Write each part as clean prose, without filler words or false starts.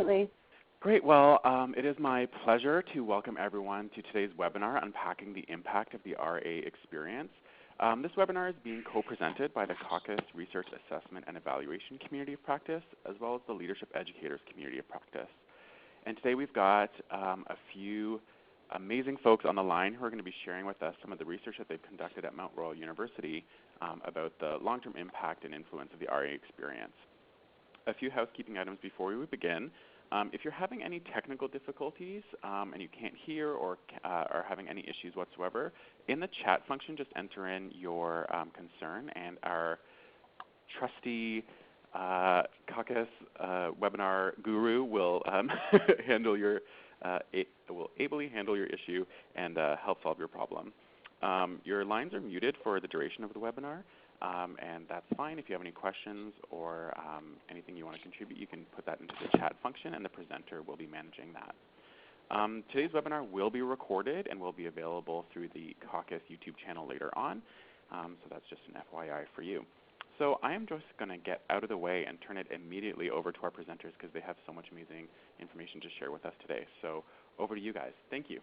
absolutely. Great. Well, it is my pleasure to welcome everyone to today's webinar, Unpacking the Impact of the RA Experience. This webinar is being co-presented by the Caucus Research Assessment and Evaluation Community of Practice, as well as the Leadership Educators Community of Practice. And today we've got a few amazing folks on the line who are going to be sharing with us some of the research that they've conducted at Mount Royal University about the long-term impact and influence of the RA experience. A few housekeeping items before we begin. If you're having any technical difficulties and you can't hear or are having any issues whatsoever, in the chat function just enter in your concern, and our trusty Caucus webinar guru will will ably handle your issue and help solve your problem. Your lines are muted for the duration of the webinar. And that's fine. If you have any questions or anything you want to contribute, you can put that into the chat function, and the presenter will be managing that. Today's webinar will be recorded and will be available through the Caucus YouTube channel later on. So that's just an FYI for you. So I am just going to get out of the way and turn it immediately over to our presenters because they have so much amazing information to share with us today. So over to you guys. Thank you.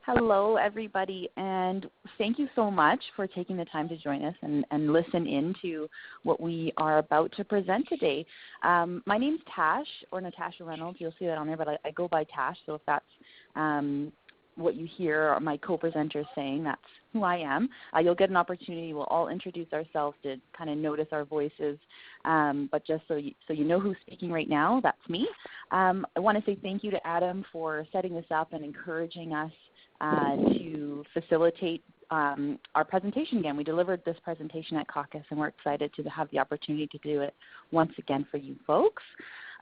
Hello, everybody, and thank you so much for taking the time to join us and listen in to what we are about to present today. My name's Tash, or Natasha Reynolds. You'll see that on there, but I go by Tash, so if that's what you hear my co-presenters saying, that's who I am. You'll get an opportunity. We'll all introduce ourselves to kind of notice our voices, but just so you know who's speaking right now, that's me. I want to say thank you to Adam for setting this up and encouraging us to facilitate our presentation again. We delivered this presentation at Caucus, and we're excited to have the opportunity to do it once again for you folks.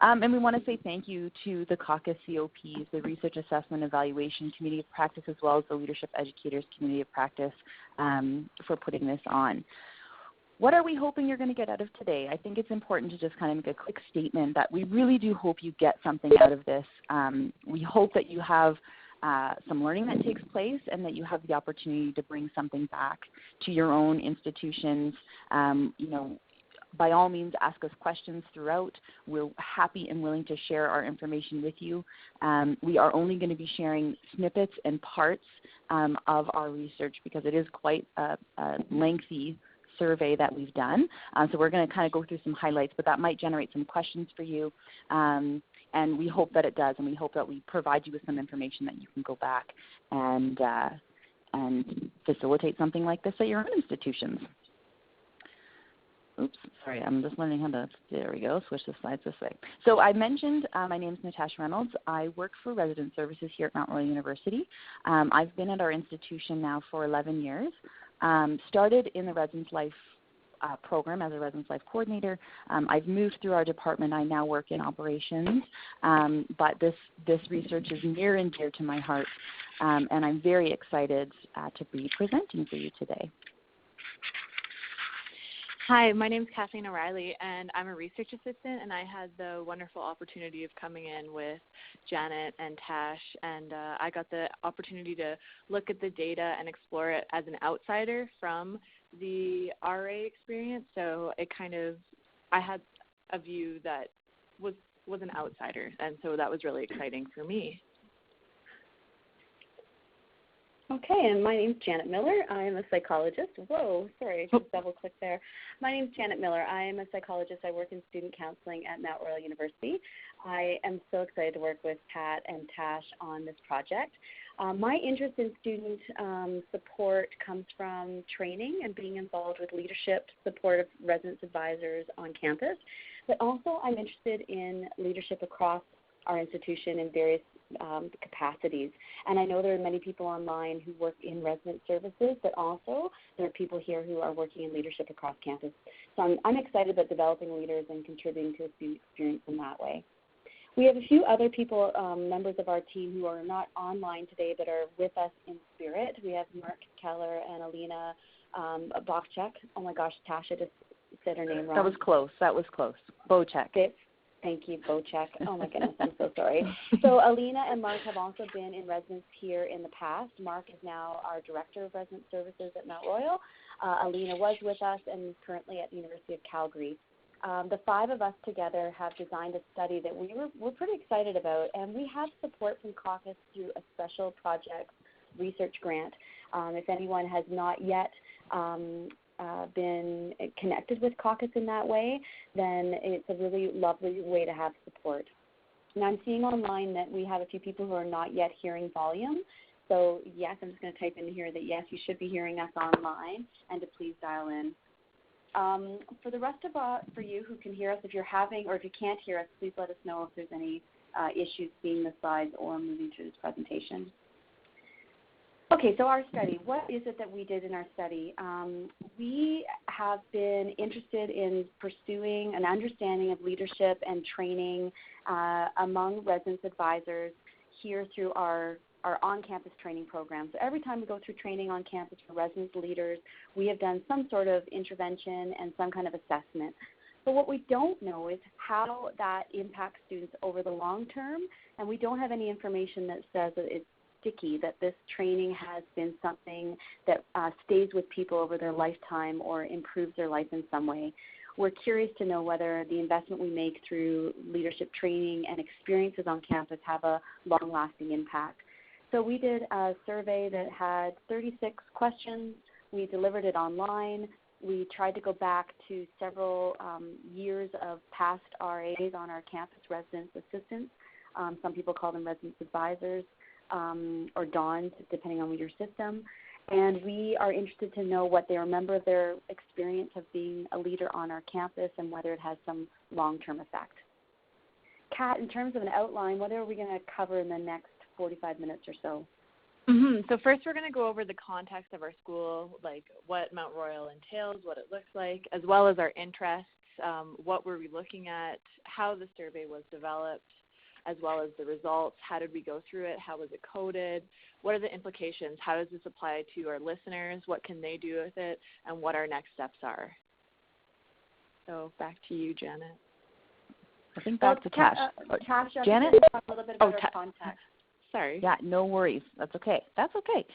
And we want to say thank you to the Caucus COPs, the Research Assessment Evaluation Community of Practice, as well as the Leadership Educators Community of Practice for putting this on. What are we hoping you're going to get out of today? I think it's important to just kind of make a quick statement that we really do hope you get something out of this. We hope that you have some learning that takes place and that you have the opportunity to bring something back to your own institutions. By all means, ask us questions throughout. We're happy and willing to share our information with you. We are only going to be sharing snippets and parts of our research because it is quite a lengthy survey that we've done. So we're going to kind of go through some highlights, but that might generate some questions for you. And we hope that it does, and we hope that we provide you with some information that you can go back and facilitate something like this at your own institutions. Oops, sorry, I'm just learning how to, there we go, switch the slides this way. So I mentioned my name is Natasha Reynolds. I work for Resident Services here at Mount Royal University. I've been at our institution now for 11 years. Started in the Residence Life program as a Residence Life coordinator. I've moved through our department. I now work in operations, but this research is near and dear to my heart, and I'm very excited to be presenting for you today. Hi, my name is Kathleen OReilly, and I'm a research assistant, and I had the wonderful opportunity of coming in with Janet and Tash, and I got the opportunity to look at the data and explore it as an outsider from the RA experience, so it I had a view that was an outsider, and so that was really exciting for me. Okay, and my name's Janet Miller. I am a psychologist. Whoa, sorry, I just double-clicked there. My name's Janet Miller. I am a psychologist. I work in student counseling at Mount Royal University. I am so excited to work with Pat and Tash on this project. My interest in student support comes from training and being involved with leadership support of residence advisors on campus, but also I'm interested in leadership across our institution in various capacities. And I know there are many people online who work in resident services, but also there are people here who are working in leadership across campus. So I'm excited about developing leaders and contributing to a student experience in that way. We have a few other people, members of our team, who are not online today but are with us in spirit. We have Mark Keller and Alina Bokchek. Oh my gosh, Tasha just said her name wrong. That was close. Bocek. Thank you, Bocek. Oh my goodness, I'm so sorry. So Alina and Mark have also been in residence here in the past. Mark is now our Director of Resident Services at Mount Royal. Alina was with us and is currently at the University of Calgary. the 5 of us together have designed a study that we're pretty excited about, and we have support from Caucus through a special project research grant. If anyone has not yet been connected with Caucus in that way, then it's a really lovely way to have support. And I'm seeing online that we have a few people who are not yet hearing volume. So yes, I'm just going to type in here that yes, you should be hearing us online, and to please dial in. For the rest of for you who can hear us, if you're having or if you can't hear us, please let us know if there's any issues seeing the slides or moving through this presentation. Okay, so our study, what is it that we did in our study? We have been interested in pursuing an understanding of leadership and training among residence advisors here through our on-campus training program. So every time we go through training on campus for residence leaders, we have done some sort of intervention and some kind of assessment. But what we don't know is how that impacts students over the long term, and we don't have any information that says that it's sticky, that this training has been something that stays with people over their lifetime or improves their life in some way. We're curious to know whether the investment we make through leadership training and experiences on campus have a long-lasting impact. So we did a survey that had 36 questions. We delivered it online. We tried to go back to several years of past RAs on our campus, residence assistants. Some people call them residence advisors or DONs, depending on your system. And we are interested to know what they remember of their experience of being a leader on our campus and whether it has some long-term effect. Kat, in terms of an outline, what are we going to cover in the next 45 minutes or so? So first we're going to go over the context of our school, like what Mount Royal entails, what it looks like, as well as our interests, what were we looking at, how the survey was developed, as well as the results, how did we go through it, how was it coded, what are the implications, how does this apply to our listeners, what can they do with it, and what our next steps are. So back to you, Janet. I think back to Tash. Tash, Janet? Talk a little bit about our context. Sorry. Yeah, no worries. That's okay. That's okay.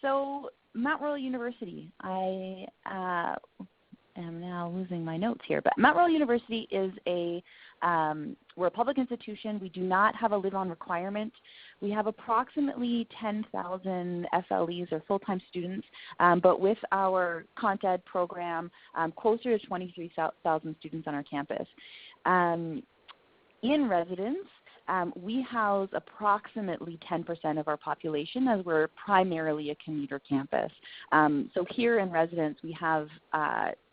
So Mount Royal University, I am now losing my notes here, but Mount Royal University is we're a public institution. We do not have a live-on requirement. We have approximately 10,000 FLEs or full-time students, but with our ContEd program, closer to 23,000 students on our campus. In residence, we house approximately 10% of our population as we're primarily a commuter campus. So here in residence, we have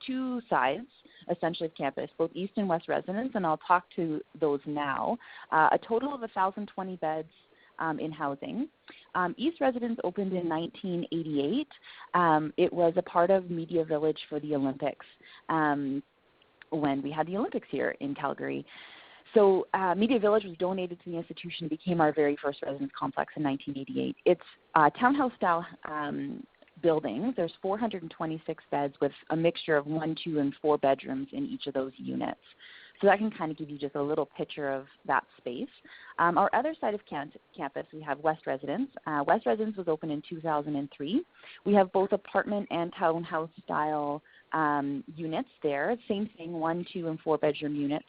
2 sides, essentially, of campus, both East and West residence, and I'll talk to those now. A total of 1,020 beds in housing. East residence opened in 1988. It was a part of Media Village for the Olympics when we had the Olympics here in Calgary. So Media Village was donated to the institution, became our very first residence complex in 1988. It's townhouse-style buildings. There's 426 beds with a mixture of 1, 2, and 4 bedrooms in each of those units. So that can kind of give you just a little picture of that space. Our other side of campus, we have West Residence. West Residence was opened in 2003. We have both apartment and townhouse-style units there. Same thing, 1, 2, and 4 bedroom units.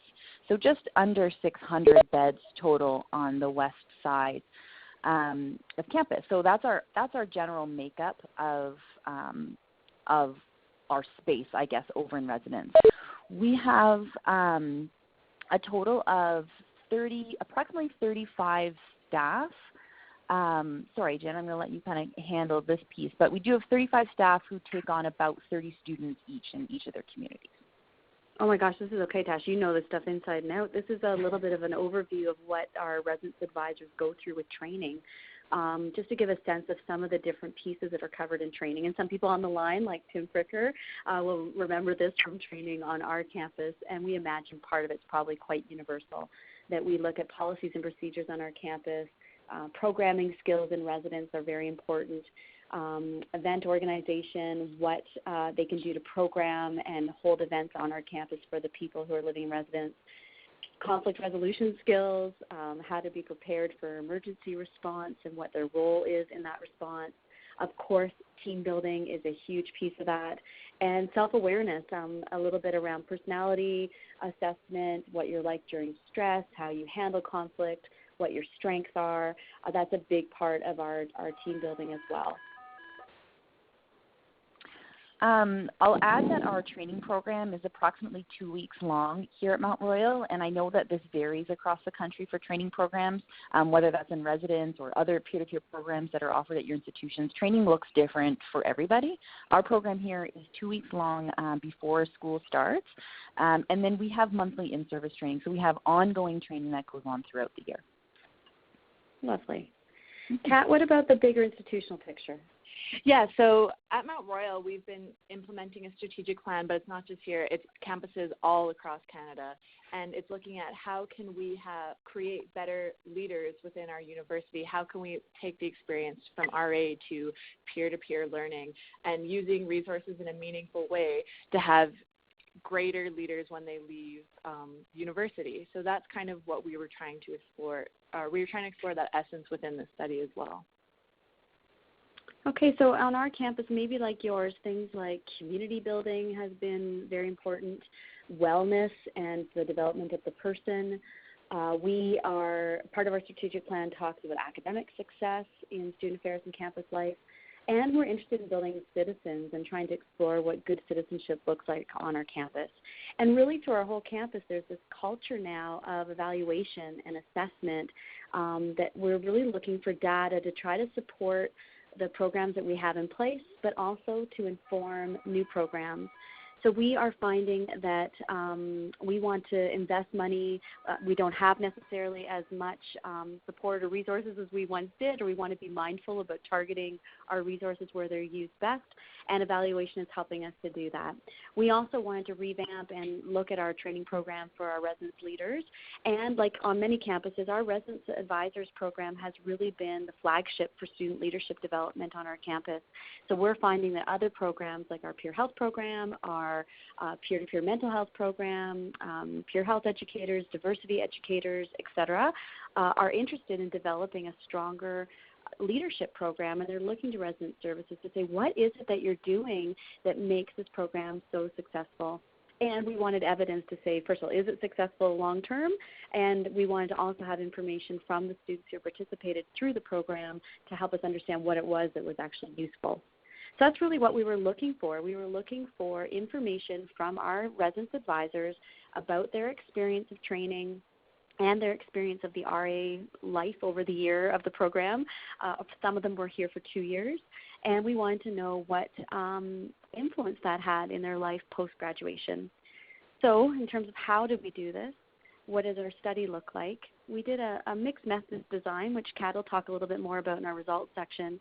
So just under 600 beds total on the west side of campus. So that's our general makeup of our space, I guess, over in residence. We have a total of approximately 35 staff. Sorry, Jen, I'm going to let you kind of handle this piece, but we do have 35 staff who take on about 30 students each in each of their communities. Oh my gosh, this is okay, Tash. You know this stuff inside and out. This is a little bit of an overview of what our residence advisors go through with training, just to give a sense of some of the different pieces that are covered in training. And some people on the line, like Tim Fricker, will remember this from training on our campus, and we imagine part of it's probably quite universal, that we look at policies and procedures on our campus. Programming skills in residence are very important. Event organization, what they can do to program and hold events on our campus for the people who are living in residence. Conflict resolution skills, how to be prepared for emergency response and what their role is in that response. Of course, team building is a huge piece of that, and self-awareness, a little bit around personality assessment, what you're like during stress, how you handle conflict, what your strengths are. That's a big part of our team building as well. I'll add that our training program is approximately 2 weeks long here at Mount Royal, and I know that this varies across the country for training programs, whether that's in residence or other peer-to-peer programs that are offered at your institutions. Training looks different for everybody. Our program here is 2 weeks long before school starts, and then we have monthly in-service training, so we have ongoing training that goes on throughout the year. Lovely. Kat, what about the bigger institutional picture? Yeah, so at Mount Royal, we've been implementing a strategic plan, but it's not just here. It's campuses all across Canada, and it's looking at how can we create better leaders within our university. How can we take the experience from RA to peer-to-peer learning and using resources in a meaningful way to have greater leaders when they leave university. So that's kind of what we were trying to explore. We were trying to explore that essence within the study as well. Okay, so on our campus, maybe like yours, things like community building has been very important, wellness and the development of the person. We are, part of our strategic plan talks about academic success in student affairs and campus life, and we're interested in building citizens and trying to explore what good citizenship looks like on our campus. And really through our whole campus, there's this culture now of evaluation and assessment that we're really looking for data to try to support the programs that we have in place, but also to inform new programs. So we are finding that we want to invest money. We don't have necessarily as much support or resources as we once did, or we want to be mindful about targeting our resources where they're used best, and evaluation is helping us to do that. We also wanted to revamp and look at our training program for our residence leaders. And like on many campuses, our residence advisors program has really been the flagship for student leadership development on our campus. So we're finding that other programs like our peer health program, our peer-to-peer mental health program, peer health educators, diversity educators, et cetera, are interested in developing a stronger leadership program, and they're looking to resident services to say, what is it that you're doing that makes this program so successful? And we wanted evidence to say, first of all, is it successful long term? And we wanted to also have information from the students who participated through the program to help us understand what it was that was actually useful. So that's really what we were looking for. We were looking for information from our residence advisors about their experience of training and their experience of the RA life over the year of the program. Some of them were here for 2 years, and we wanted to know what influence that had in their life post-graduation. So in terms of how did we do this, what does our study look like? We did a mixed methods design, which Kat will talk a little bit more about in our results section.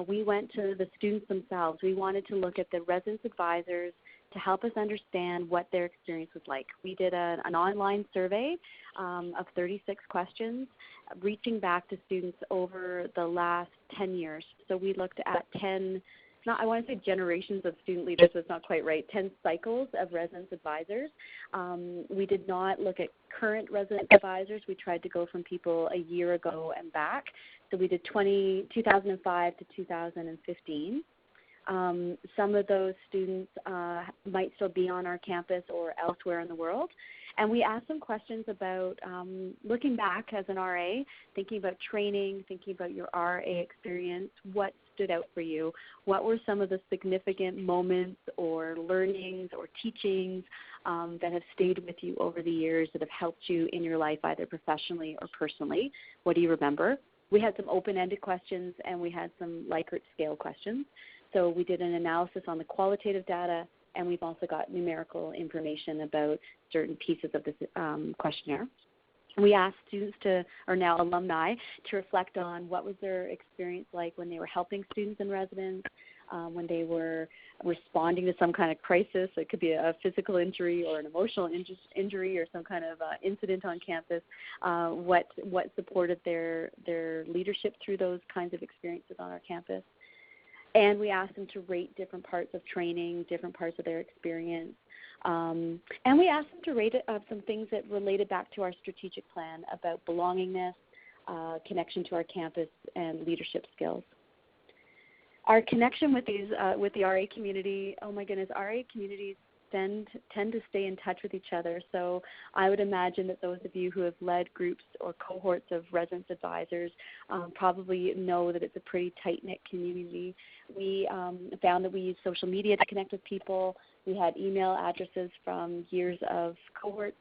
We went to the students themselves. We wanted to look at the residence advisors to help us understand what their experience was like. We did an online survey of 36 questions, reaching back to students over the last 10 years. So we looked at 10, I want to say generations of student leaders, so it's not quite right, 10 cycles of residence advisors. We did not look at current residence advisors. We tried to go from people a year ago and back. So we did 2005 to 2015. Some of those students might still be on our campus or elsewhere in the world. And we asked them questions about looking back as an RA, thinking about training, thinking about your RA experience, what stood out for you, what were some of the significant moments or learnings or teachings that have stayed with you over the years that have helped you in your life either professionally or personally. What do you remember? We had some open-ended questions and we had some Likert scale questions. So we did an analysis on the qualitative data, and we've also got numerical information about certain pieces of this questionnaire. We asked students or now alumni, to reflect on what was their experience like when they were helping students in residence, when they were responding to some kind of crisis. It could be a physical injury or an emotional injury or some kind of incident on campus, what supported their leadership through those kinds of experiences on our campus. And we asked them to rate different parts of training, different parts of their experience. And we asked them to rate some things that related back to our strategic plan about belongingness, connection to our campus, and leadership skills. Our connection with the RA community, oh my goodness, RA communities tend to stay in touch with each other. So I would imagine that those of you who have led groups or cohorts of residence advisors probably know that it's a pretty tight-knit community. We found that we used social media to connect with people. We had email addresses from years of cohorts.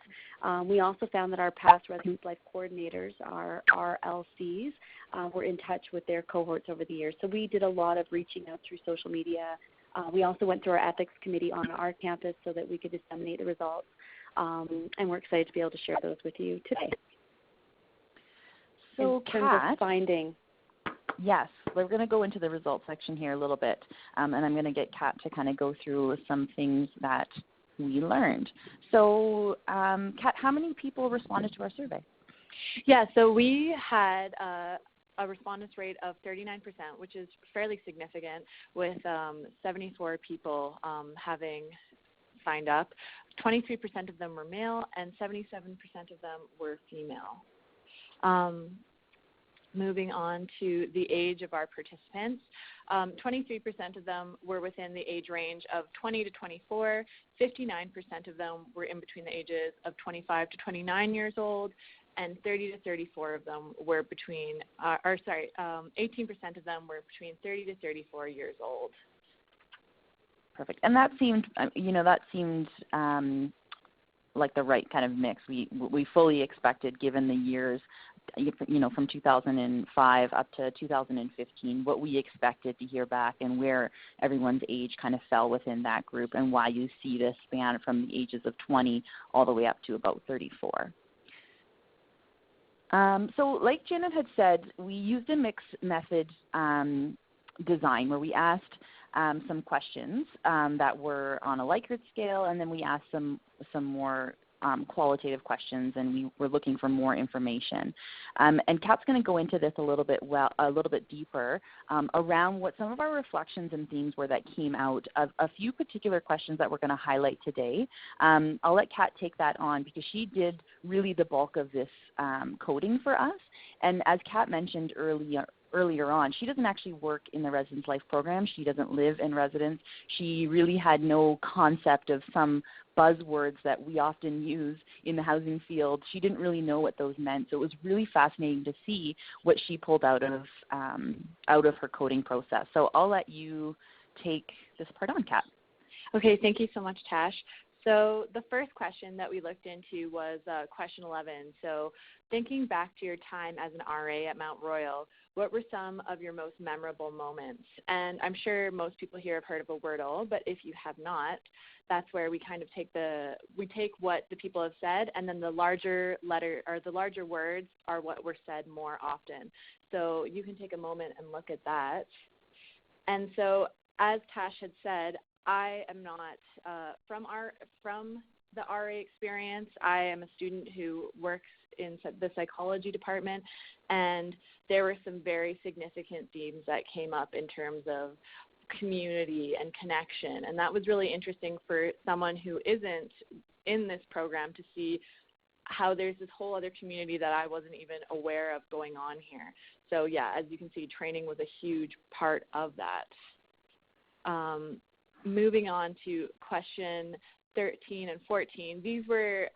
We also found that our past residence life coordinators, our RLCs, were in touch with their cohorts over the years. So we did a lot of reaching out through social media. We also went through our ethics committee on our campus so that we could disseminate the results, and we're excited to be able to share those with you today. So, in terms Kat, of finding. Yes, we're going to go into the results section here a little bit, and I'm going to get Kat to kind of go through some things that we learned. So, Kat, how many people responded to our survey? Yeah, so we had a respondence rate of 39%, which is fairly significant, with 74 people having signed up. 23% of them were male, and 77% of them were female. Moving on to the age of our participants, 23% of them were within the age range of 20 to 24. 59% of them were in between the ages of 25 to 29 years old, and 30 to 34 of them were between, 18% of them were between 30 to 34 years old. Perfect. And that seemed, like the right kind of mix. We fully expected, given the years, from 2005 up to 2015, what we expected to hear back and where everyone's age kind of fell within that group, and why you see this span from the ages of 20 all the way up to about 34. So like Janet had said, we used a mixed method design where we asked some questions that were on a Likert scale, and then we asked some more qualitative questions, and we were looking for more information. And Kat's going to go into this a little bit deeper around what some of our reflections and themes were that came out of a few particular questions that we're going to highlight today. I'll let Kat take that on because she did really the bulk of this coding for us. And as Kat mentioned earlier on, she doesn't actually work in the residence life program. She doesn't live in residence. She really had no concept of some buzzwords that we often use in the housing field. She didn't really know what those meant. So it was really fascinating to see what she pulled out of her coding process. So I'll let you take this part on, Kat. Okay, thank you so much, Tash. So the first question that we looked into was question 11. So thinking back to your time as an RA at Mount Royal, what were some of your most memorable moments? And I'm sure most people here have heard of a Wordle, but if you have not, that's where we kind of take what the people have said, and then the larger words are what were said more often. So you can take a moment and look at that. And so as Tash had said, I am not from the RA experience. I am a student who works in the psychology department, and there were some very significant themes that came up in terms of community and connection, and that was really interesting for someone who isn't in this program to see how there's this whole other community that I wasn't even aware of going on here. So yeah, as you can see, training was a huge part of that. Moving on to question 13 and 14. These were,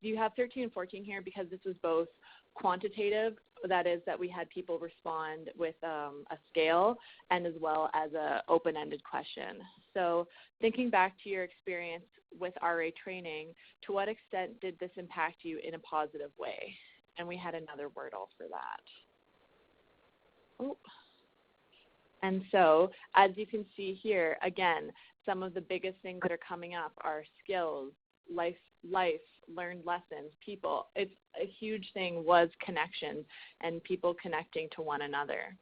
you have 13 and 14 here because this was both quantitative, that is that we had people respond with a scale, and as well as an open-ended question. So thinking back to your experience with RA training, to what extent did this impact you in a positive way? And we had another Wordle for that. Oh. And so, as you can see here, again, some of the biggest things that are coming up are skills, life, learned lessons, people. It's a huge thing was connection and people connecting to one another.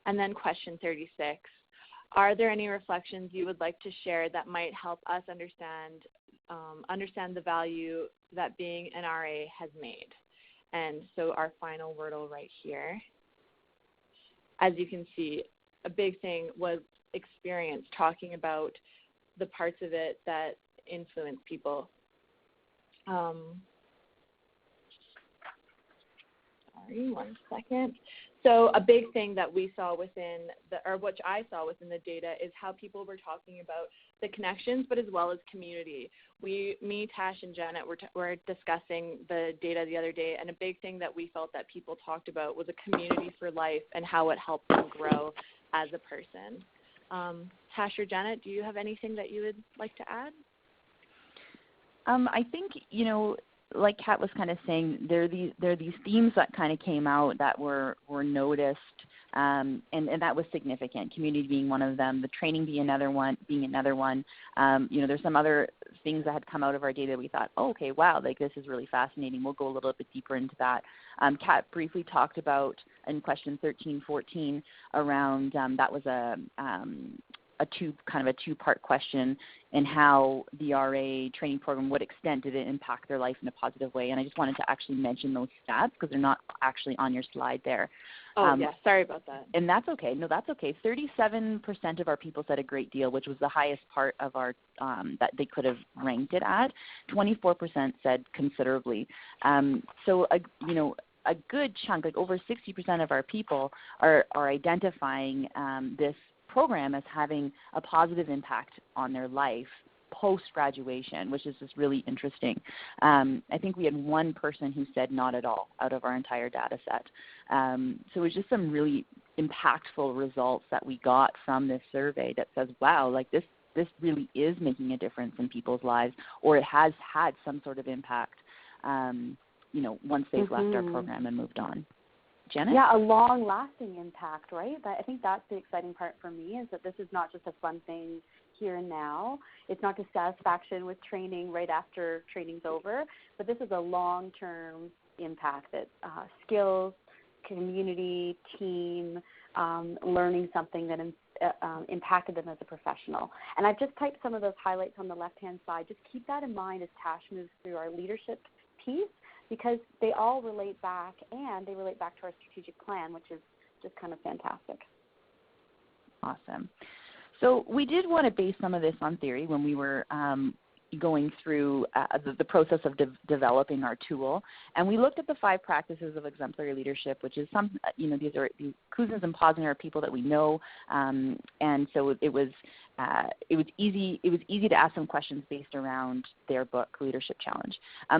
And then question 36, are there any reflections you would like to share that might help us understand the value that being an RA has made? And so our final Wordle right here. As you can see, a big thing was experience, talking about the parts of it that influence people. Sorry, one second. So a big thing that we saw which I saw within the data, is how people were talking about the connections, but as well as community. Me, Tash, and Janet were discussing the data the other day, and a big thing that we felt that people talked about was a community for life and how it helped them grow as a person. Tash or Janet, do you have anything that you would like to add? I think, like Kat was kind of saying, there are these themes that kind of came out that were noticed, and that was significant. Community being one of them, the training being another one. There's some other things that had come out of our data. We thought, oh, okay, wow, like this is really fascinating. We'll go a little bit deeper into that. Kat briefly talked about in question 13-14 around that was a two-part question, and how the RA training program, what extent did it impact their life in a positive way? And I just wanted to actually mention those stats because they're not actually on your slide there. Oh, yeah, sorry about that. And that's okay. No, that's okay. 37% of our people said a great deal, which was the highest part of our that they could have ranked it at. 24% said considerably. So a good chunk, like over 60% of our people are identifying this program as having a positive impact on their life post-graduation, which is just really interesting. I think we had one person who said not at all out of our entire data set. So it was just some really impactful results that we got from this survey that says, wow, like this really is making a difference in people's lives, or it has had some sort of impact, once they've left our program and moved on. Janet? Yeah, a long-lasting impact, right? I think that's the exciting part for me, is that this is not just a fun thing here and now. It's not just satisfaction with training right after training's over, but this is a long-term impact that skills, community, team, learning something that impacted them as a professional. And I've just typed some of those highlights on the left-hand side. Just keep that in mind as Tash moves through our leadership piece, because they all relate back, and they relate back to our strategic plan, which is just kind of fantastic. Awesome. So we did want to base some of this on theory when we were going through the process of developing our tool. And we looked at the 5 practices of exemplary leadership, which is these Kuzins and Posner are people that we know. And so it was easy to ask some questions based around their book, Leadership Challenge.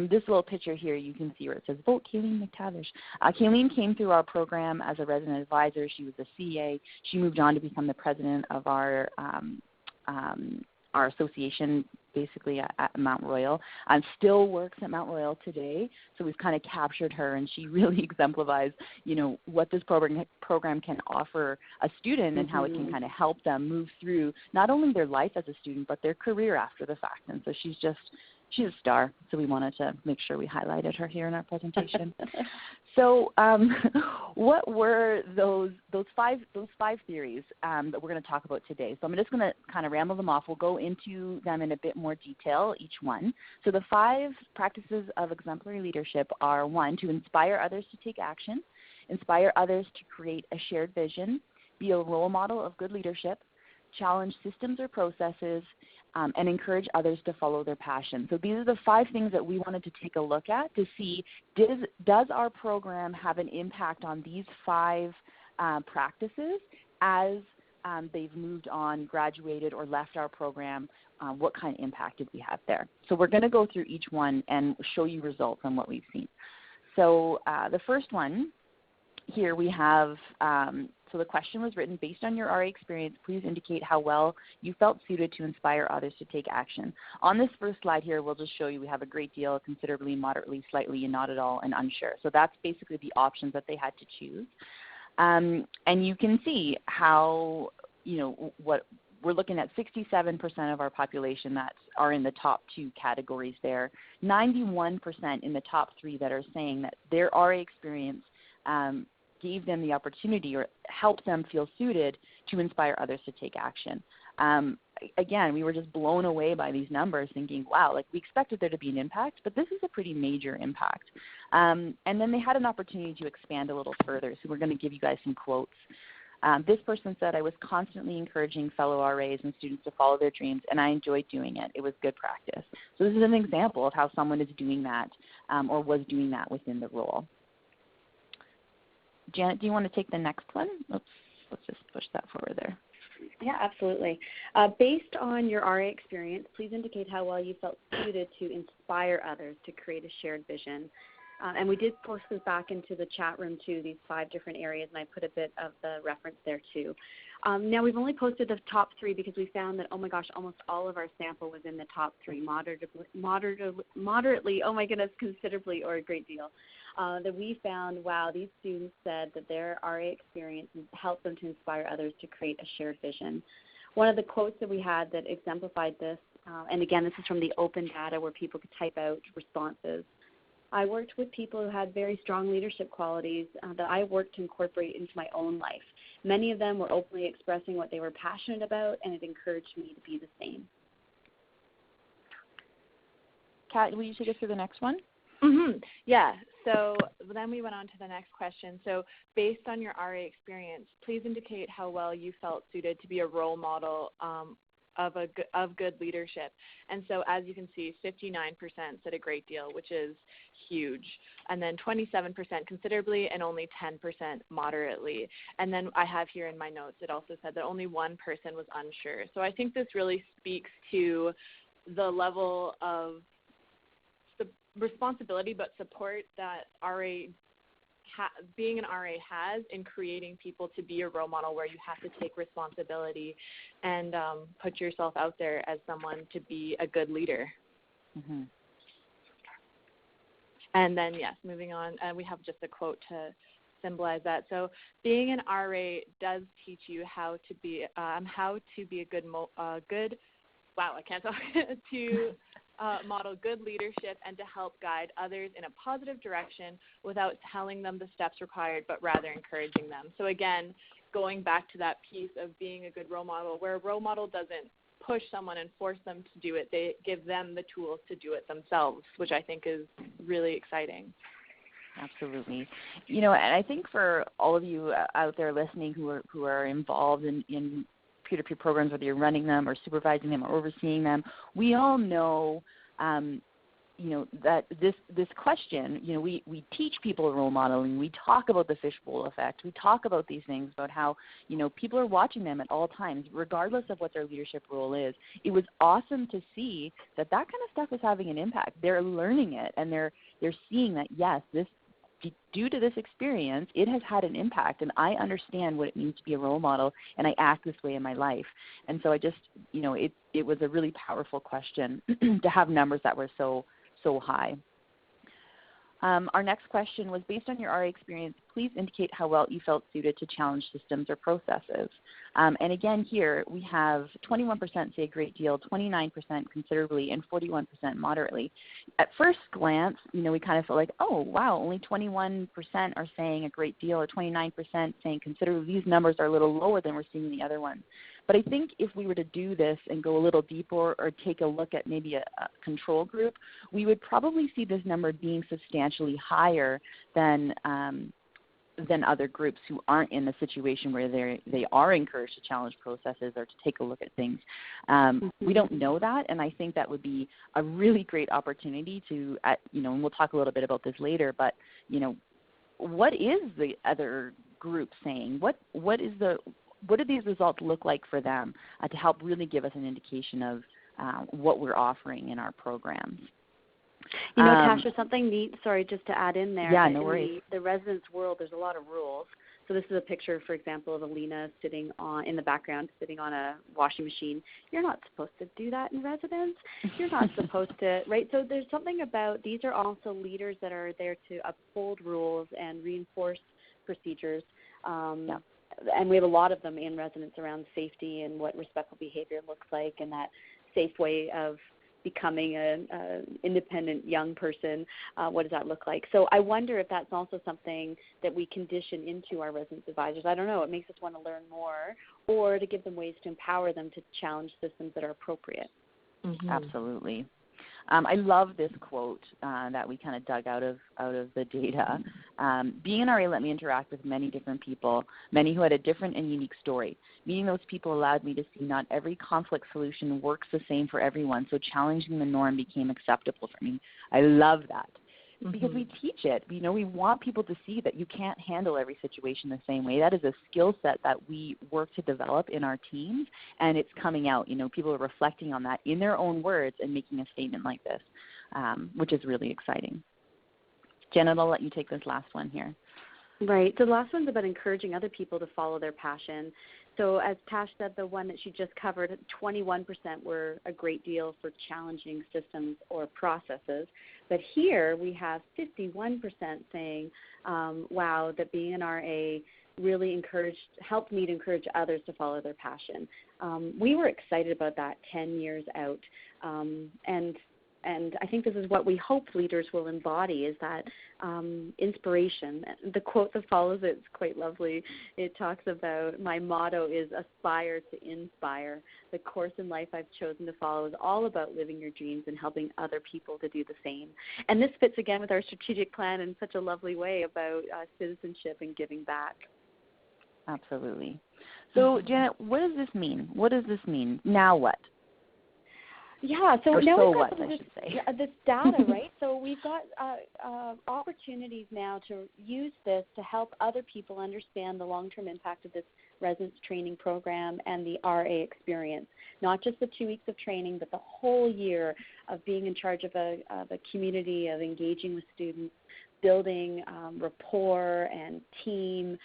This little picture here, you can see where it says, vote Kayleen McTavish. Kayleen came through our program as a resident advisor. She was a CA. She moved on to become the president of our association, basically at Mount Royal, and still works at Mount Royal today. So we've kind of captured her, and she really exemplifies, what this program can offer a student and how it can kind of help them move through not only their life as a student, but their career after the fact. And so she's a star. So we wanted to make sure we highlighted her here in our presentation. So what were those five theories that we're going to talk about today? So I'm just going to kind of ramble them off. We'll go into them in a bit more detail, each one. So the 5 practices of exemplary leadership are: 1, to inspire others to take action, inspire others to create a shared vision, be a role model of good leadership, challenge systems or processes, and encourage others to follow their passion. So these are the 5 things that we wanted to take a look at to see, does our program have an impact on these 5 practices as they've moved on, graduated, or left our program? What kind of impact did we have there? So we're going to go through each one and show you results on what we've seen. So the first one here we have, so the question was written: based on your RA experience, please indicate how well you felt suited to inspire others to take action. On this first slide here, we'll just show you we have a great deal, considerably, moderately, slightly, and not at all, and unsure. So that's basically the options that they had to choose. And you can see how, what we're looking at, 67% of our population that are in the top 2 categories there, 91% in the top 3 that are saying that their RA experience gave them the opportunity or helped them feel suited to inspire others to take action. Again, we were just blown away by these numbers, thinking, wow, like we expected there to be an impact, but this is a pretty major impact. And then they had an opportunity to expand a little further, so we're going to give you guys some quotes. This person said, I was constantly encouraging fellow RAs and students to follow their dreams, and I enjoyed doing it. It was good practice. So this is an example of how someone is doing that or was doing that within the role. Janet, do you want to take the next one? Let's just push that forward there. Yeah, absolutely. Based on your RA experience, please indicate how well you felt suited to inspire others to create a shared vision. And we did post this back into the chat room too, these 5 different areas, and I put a bit of the reference there too. Now, we've only posted the top 3 because we found that, oh my gosh, almost all of our sample was in the top 3, moderately, oh my goodness, considerably, or a great deal. That we found, wow, these students said that their RA experience helped them to inspire others to create a shared vision. One of the quotes that we had that exemplified this, and again, this is from the open data where people could type out responses. I worked with people who had very strong leadership qualities that I worked to incorporate into my own life. Many of them were openly expressing what they were passionate about, and it encouraged me to be the same. Kat, will you take us through the next one? Mm-hmm. Yeah. So then we went on to the next question. So based on your RA experience, please indicate how well you felt suited to be a role model of good leadership. And so as you can see, 59% said a great deal, which is huge. And then 27% considerably, and only 10% moderately. And then I have here in my notes, it also said that only 1 person was unsure. So I think this really speaks to the level of responsibility but support that being an RA has in creating people to be a role model, where you have to take responsibility and put yourself out there as someone to be a good leader. Mm-hmm. And then, yes, moving on, we have just a quote to symbolize that. So being an RA does teach you how to be a good model good leadership and to help guide others in a positive direction without telling them the steps required, but rather encouraging them. So again, going back to that piece of being a good role model, where a role model doesn't push someone and force them to do it, they give them the tools to do it themselves, which I think is really exciting. Absolutely. You know, and I think for all of you out there listening who are involved in peer-to-peer programs, whether you're running them or supervising them or overseeing them, we all know, that this question, we teach people role modeling. We talk about the Fishbowl Effect. We talk about these things, about how, people are watching them at all times, regardless of what their leadership role is. It was awesome to see that kind of stuff is having an impact. They're learning it, and they're seeing that, yes, due to this experience, it has had an impact, and I understand what it means to be a role model, and I act this way in my life. And so I just, it was a really powerful question to have numbers that were so high. Our next question was, based on your RA experience, please indicate how well you felt suited to challenge systems or processes. And again, here we have 21% say a great deal, 29% considerably, and 41% moderately. At first glance, we kind of felt like, oh, wow, only 21% are saying a great deal, or 29% saying considerably. These numbers are a little lower than we're seeing in the other ones. But I think if we were to do this and go a little deeper, or take a look at maybe a control group, we would probably see this number being substantially higher than other groups who aren't in the situation where they are encouraged to challenge processes or to take a look at things. We don't know that, and I think that would be a really great opportunity to, and we'll talk a little bit about this later, but, what is the other group saying? What do these results look like for them to help really give us an indication of what we're offering in our programs? Tasha, something neat, sorry, just to add in there. Yeah, no worries. The residence world, there's a lot of rules. So this is a picture, for example, of Alina sitting in the background, sitting on a washing machine. You're not supposed to do that in residence. You're not supposed to, right? So there's something about, these are also leaders that are there to uphold rules and reinforce procedures. Yeah. And we have a lot of them in residence around safety and what respectful behavior looks like, and that safe way of becoming an independent young person. What does that look like? So I wonder if that's also something that we condition into our residence advisors. I don't know. It makes us want to learn more, or to give them ways to empower them to challenge systems that are appropriate. Mm-hmm. Absolutely. I love this quote that we kind of dug out of the data. Being an RA let me interact with many different people, many who had a different and unique story. Meeting those people allowed me to see not every conflict solution works the same for everyone, so challenging the norm became acceptable for me. I love that. because we teach it. You know, we want people to see that you can't handle every situation the same way. That is a skill set that we work to develop in our teams, and it's coming out. You know, people are reflecting on that in their own words and making a statement like this, which is really exciting. Janet, I'll let you take this last one here. Right. So the last one's about encouraging other people to follow their passion. So as Tash said, the one that she just covered, 21% were a great deal for challenging systems or processes. But here we have 51% saying, wow, that being an RA really helped me to encourage others to follow their passion. We were excited about that 10 years out. And I think this is what we hope leaders will embody, is that inspiration. The quote that follows it is quite lovely. It talks about, my motto is aspire to inspire. The course in life I've chosen to follow is all about living your dreams and helping other people to do the same. And this fits again with our strategic plan in such a lovely way about citizenship and giving back. Absolutely. So, Janet, what does this mean? What does this mean? Now what? Yeah, so or now so we've got what, I should say. this data, right? So we've got opportunities now to use this to help other people understand the long-term impact of this residence training program and the RA experience. Not just the 2 weeks of training, but the whole year of being in charge of a community, of engaging with students, building rapport and team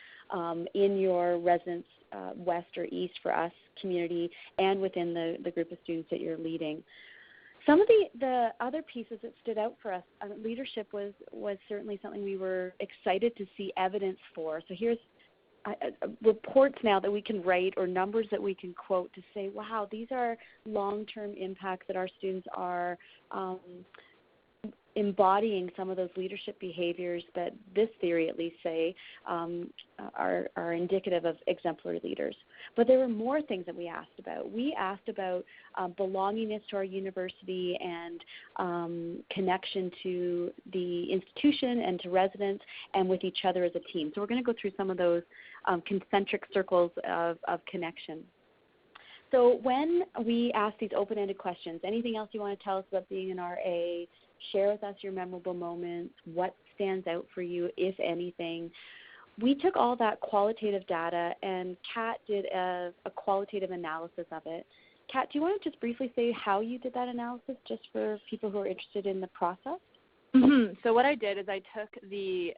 in your residence west or east for us community and within the group of students that you're leading. Some of the other pieces that stood out for us, leadership was certainly something we were excited to see evidence for. So here's reports now that we can write or numbers that we can quote to say, wow, these are long-term impacts that our students are embodying some of those leadership behaviors that this theory at least say are indicative of exemplary leaders. But there were more things that we asked about. We asked about belongingness to our university and connection to the institution and to residents and with each other as a team. So we're going to go through some of those concentric circles of connection. So when we ask these open-ended questions, anything else you want to tell us about being an RA? Share with us your memorable moments, what stands out for you, if anything. We took all that qualitative data, and Kat did a qualitative analysis of it. Kat, do you want to just briefly say how you did that analysis, just for people who are interested in the process? So what I did is I took the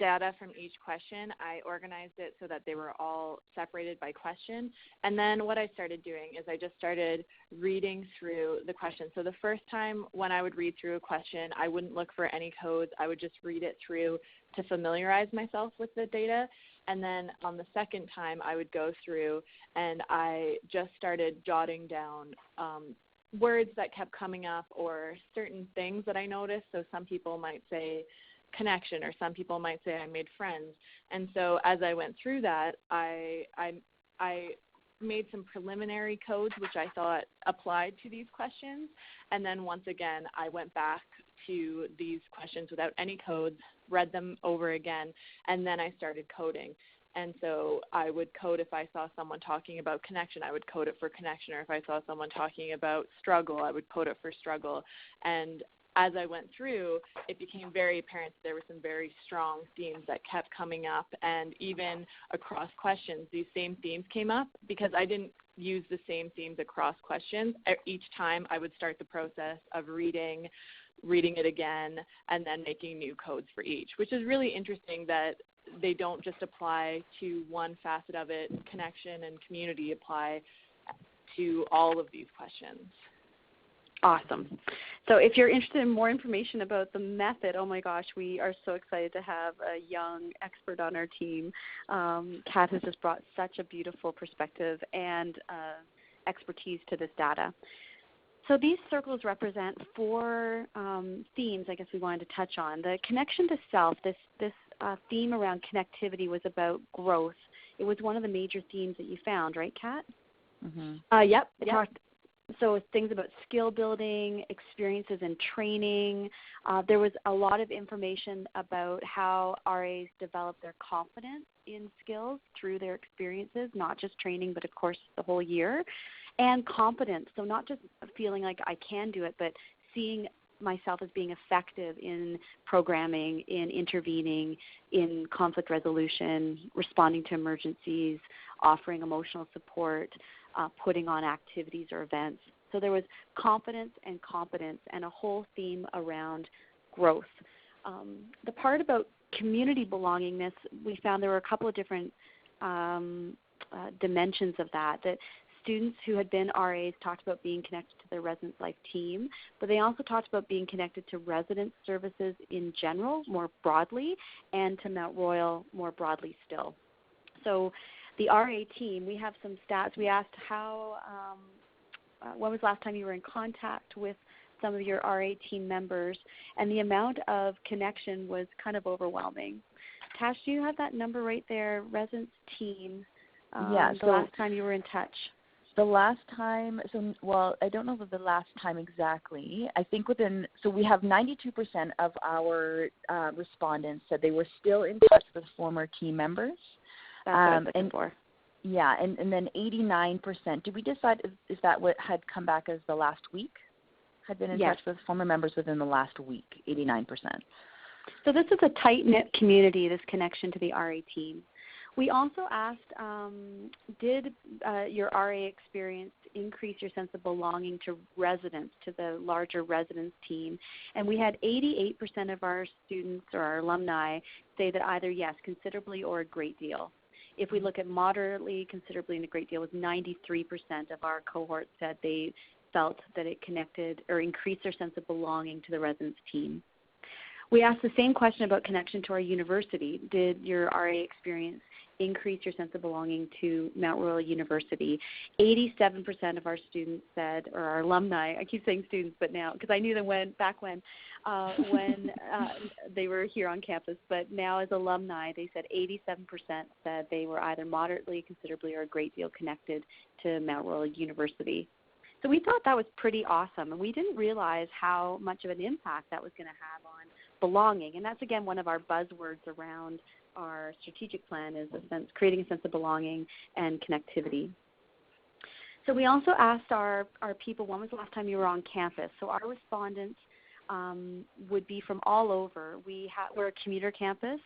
data from each question. I organized it so that they were all separated by question. And then what I started doing is I just started reading through the question. So the first time when I would read through a question, I wouldn't look for any codes. I would just read it through to familiarize myself with the data. And then on the second time, I would go through and I just started jotting down words that kept coming up or certain things that I noticed. So some people might say connection, or some people might say I made friends. And so as I went through that, I made some preliminary codes which I thought applied to these questions. And then once again, I went back to these questions without any codes, read them over again, and then I started coding. And so I would code if I saw someone talking about connection, I would code it for connection. Or if I saw someone talking about struggle, I would code it for struggle. And as I went through, it became very apparent that there were some very strong themes that kept coming up. And even across questions, these same themes came up because I didn't use the same themes across questions. Each time I would start the process of reading it again, and then making new codes for each, which is really interesting that they don't just apply to one facet of it. Connection and community apply to all of these questions. Awesome. So if you're interested in more information about the method, oh my gosh, we are so excited to have a young expert on our team. Kat has just brought such a beautiful perspective and expertise to this data. So these circles represent 4 themes I guess we wanted to touch on. The connection to self, this theme around connectivity was about growth. It was one of the major themes that you found, right, Kat? Mm-hmm. Yep. So things about skill building, experiences and training. There was a lot of information about how RAs develop their confidence in skills through their experiences, not just training, but of course the whole year. And competence, so not just feeling like I can do it, but seeing myself as being effective in programming, in intervening, in conflict resolution, responding to emergencies, offering emotional support, putting on activities or events. So there was confidence and competence and a whole theme around growth. The part about community belongingness, we found there were a couple of different dimensions of that students who had been RAs talked about being connected to their residence life team, but they also talked about being connected to residence services in general, more broadly, and to Mount Royal more broadly still. So the RA team, we have some stats. We asked when was the last time you were in contact with some of your RA team members, and the amount of connection was kind of overwhelming. Tash, do you have that number right there, residence team, the last time you were in touch? The last time, I don't know the last time exactly. I think we have 92% of our respondents said they were still in touch with former team members. That's what I was looking for. Yeah, and then 89%, did we decide, is that what had come back as the last week? Had been in touch with former members within the last week, 89%. So this is a tight-knit community, this connection to the RA team. We also asked, did your RA experience increase your sense of belonging to residents, to the larger residence team? And we had 88% of our students or our alumni say that either yes, considerably, or a great deal. If we look at moderately, considerably, and a great deal, with 93% of our cohort said they felt that it connected or increased their sense of belonging to the residence team. We asked the same question about connection to our university. Did your RA experience increase your sense of belonging to Mount Royal University? 87% of our students said, or our alumni, I keep saying students, but now, because I knew them back when they were here on campus, but now as alumni, they said 87% said they were either moderately, considerably, or a great deal connected to Mount Royal University. So we thought that was pretty awesome, and we didn't realize how much of an impact that was going to have on belonging. And that's, again, one of our buzzwords around our strategic plan, is creating a sense of belonging and connectivity. So we also asked our people, when was the last time you were on campus? So our respondents would be from all over. We're a commuter campus.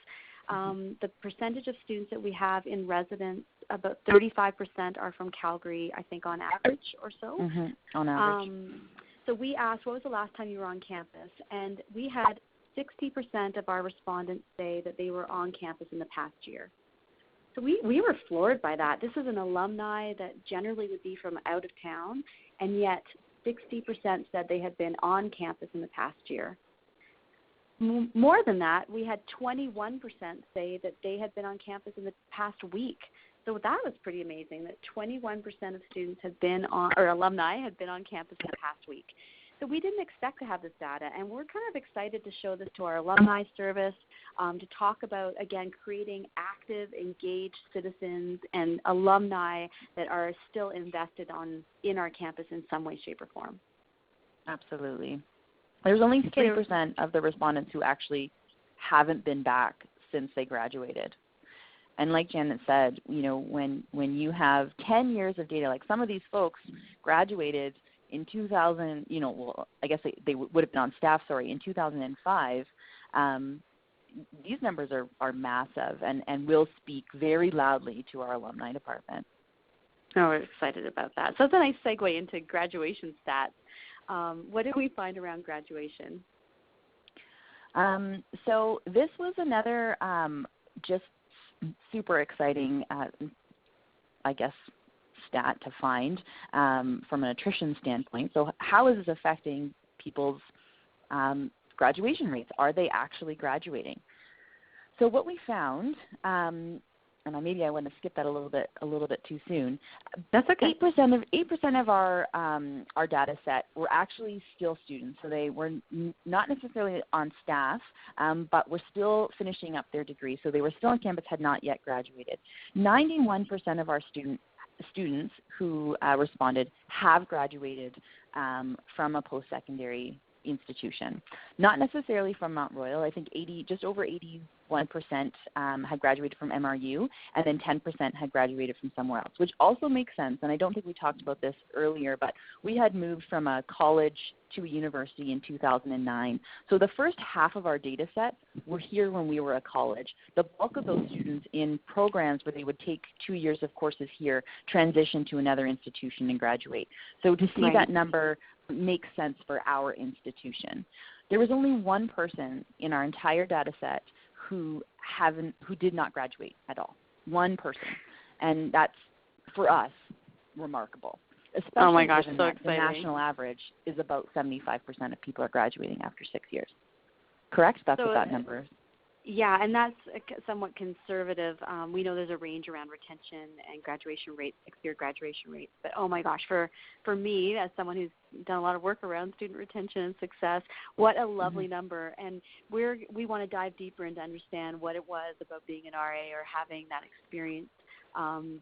The percentage of students that we have in residence, about 35% are from Calgary, I think, on average or so. Mm-hmm. On average. So we asked, what was the last time you were on campus? And we had 60% of our respondents say that they were on campus in the past year. So we were floored by that. This is an alumni that generally would be from out of town, and yet 60% said they had been on campus in the past year. More than that, we had 21% say that they had been on campus in the past week. So that was pretty amazing, that 21% of students had been on, or alumni had been on campus in the past week. So we didn't expect to have this data, and we're kind of excited to show this to our alumni service, to talk about, again, creating active, engaged citizens and alumni that are still invested in our campus in some way, shape, or form. Absolutely. There's only 3% of the respondents who actually haven't been back since they graduated. And like Janet said, when you have 10 years of data, like some of these folks graduated in 2000, I guess they would have been on staff, in 2005, these numbers are massive and will speak very loudly to our alumni department. Oh, we're excited about that. So that's a nice segue into graduation stats. What did we find around graduation? So this was another just super exciting, stat to find from an attrition standpoint. So how is this affecting people's graduation rates? Are they actually graduating? So what we found, and maybe I want to skip that a little bit too soon. That's okay. 8% of our data set were actually still students. So they were not necessarily on staff, but were still finishing up their degree. So they were still on campus, had not yet graduated. 91% of our students who responded have graduated from a post-secondary institution. Not necessarily from Mount Royal. I think just over 81% had graduated from MRU, and then 10% had graduated from somewhere else, which also makes sense. And I don't think we talked about this earlier, but we had moved from a college to a university in 2009. So the first half of our data set were here when we were a college. The bulk of those students in programs where they would take 2 years of courses here transition to another institution and graduate. So to see that number makes sense for our institution. There was only one person in our entire data set who did not graduate at all. One person. And that's, for us, remarkable. Especially oh my gosh, so that exciting. The national average is about 75% of people are graduating after 6 years. Correct? That's what that number is. Yeah, and that's somewhat conservative. We know there's a range around retention and graduation rates, 6-year graduation rates. But oh my gosh, for me, as someone who's done a lot of work around student retention and success, what a lovely number. And we want to dive deeper and to understand what it was about being an RA or having that experience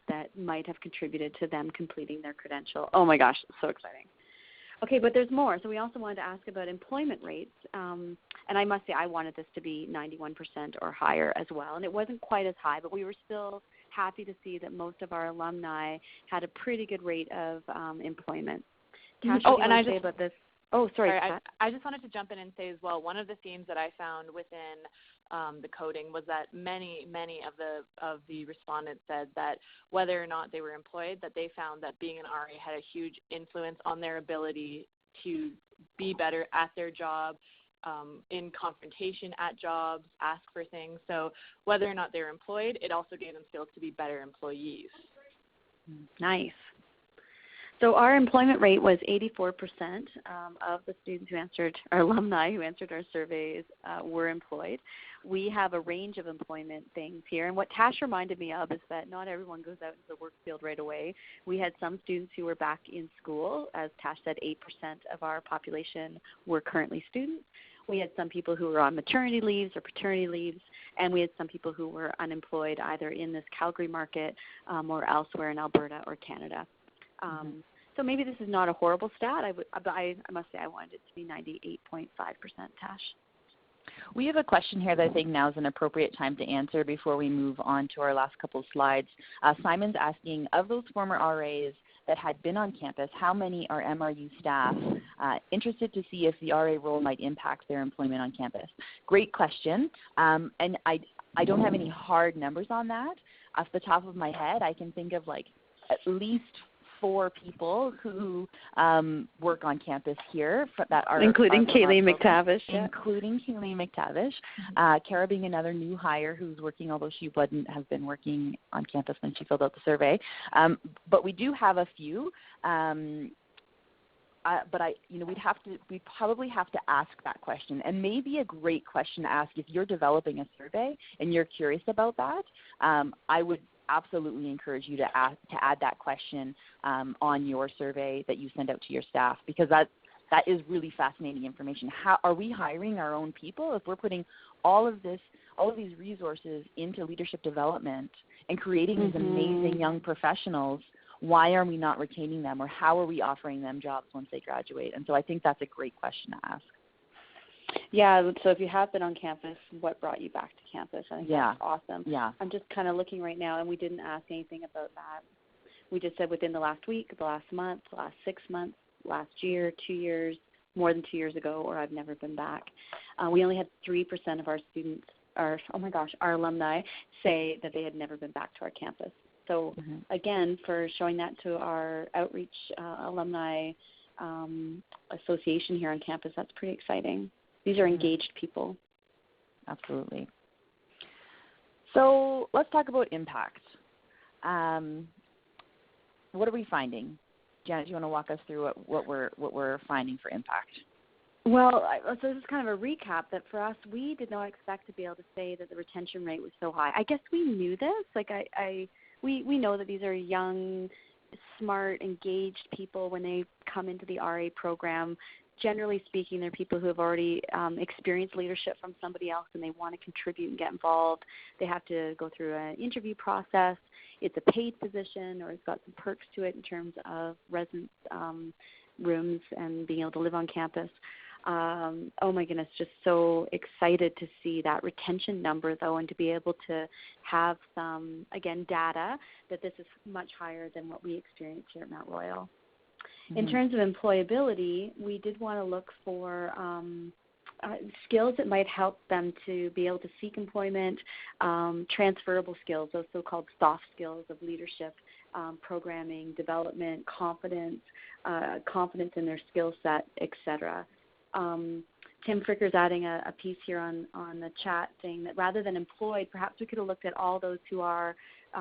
that might have contributed to them completing their credential. Oh my gosh, so exciting. Okay, but there's more. So we also wanted to ask about employment rates. And I must say I wanted this to be 91% or higher as well. And it wasn't quite as high, but we were still happy to see that most of our alumni had a pretty good rate of employment. Tasha, and I just, say about this? Oh, sorry. I just wanted to jump in and say as well, one of the themes that I found within the coding was that many of the respondents said that whether or not they were employed, that they found that being an RA had a huge influence on their ability to be better at their job, in confrontation at jobs, ask for things. So whether or not they were employed, it also gave them skills to be better employees. Nice. So our employment rate was 84% of the students who answered, our alumni who answered our surveys were employed. We have a range of employment things here. And what Tash reminded me of is that not everyone goes out into the work field right away. We had some students who were back in school. As Tash said, 8% of our population were currently students. We had some people who were on maternity leaves or paternity leaves, and we had some people who were unemployed either in this Calgary market or elsewhere in Alberta or Canada. So maybe this is not a horrible stat, but I must say I wanted it to be 98.5%, Tash. We have a question here that I think now is an appropriate time to answer before we move on to our last couple of slides. Simon's asking, of those former RAs that had been on campus, how many are MRU staff? Interested to see if the RA role might impact their employment on campus. Great question, and I don't have any hard numbers on that. Off the top of my head, I can think of like at least 4 people who work on campus here that are including Kaylee McTavish. Including Kaylee McTavish. Kara being another new hire who's working, although she wouldn't have been working on campus when she filled out the survey. But we do have a few. But we'd probably have to ask that question, and maybe a great question to ask if you're developing a survey and you're curious about that. I would absolutely encourage you to add that question on your survey that you send out to your staff, because that is really fascinating information. How are we hiring our own people? If we're putting all of these resources into leadership development and creating these amazing young professionals, why are we not retaining them, or how are we offering them jobs once they graduate? And so I think that's a great question to ask. Yeah, so if you have been on campus, what brought you back to campus? I think that's awesome. Yeah. I'm just kind of looking right now, and we didn't ask anything about that. We just said within the last week, the last month, the last 6 months, last year, 2 years, more than 2 years ago, or I've never been back. We only had 3% of our students, our alumni, say that they had never been back to our campus. So again, for showing that to our outreach alumni association here on campus, that's pretty exciting. These are engaged people. Absolutely. So let's talk about impact. What are we finding? Janet, do you want to walk us through what we're finding for impact? Well, so this is kind of a recap that for us, we did not expect to be able to say that the retention rate was so high. I guess we knew this. Like we know that these are young, smart, engaged people when they come into the RA program. Generally speaking, they're people who have already experienced leadership from somebody else and they want to contribute and get involved. They have to go through an interview process. It's a paid position, or it's got some perks to it in terms of residence rooms and being able to live on campus. Oh my goodness, just so excited to see that retention number though, and to be able to have some, again, data that this is much higher than what we experience here at Mount Royal. In terms of employability, we did want to look for skills that might help them to be able to seek employment, transferable skills, those so-called soft skills of leadership, programming, development, confidence in their skill set, etc. Tim Fricker's adding a piece here on the chat saying that rather than employed, perhaps we could have looked at all those who are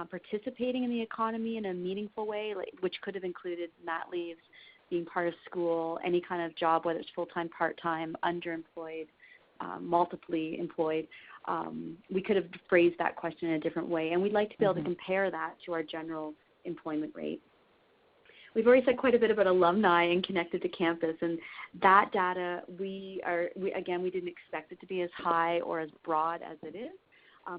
participating in the economy in a meaningful way, which could have included mat leaves, being part of school, any kind of job, whether it's full-time, part-time, underemployed, multiply employed. We could have phrased that question in a different way, and we'd like to be able to compare that to our general employment rate. We've already said quite a bit about alumni and connected to campus, and that data, we didn't expect it to be as high or as broad as it is.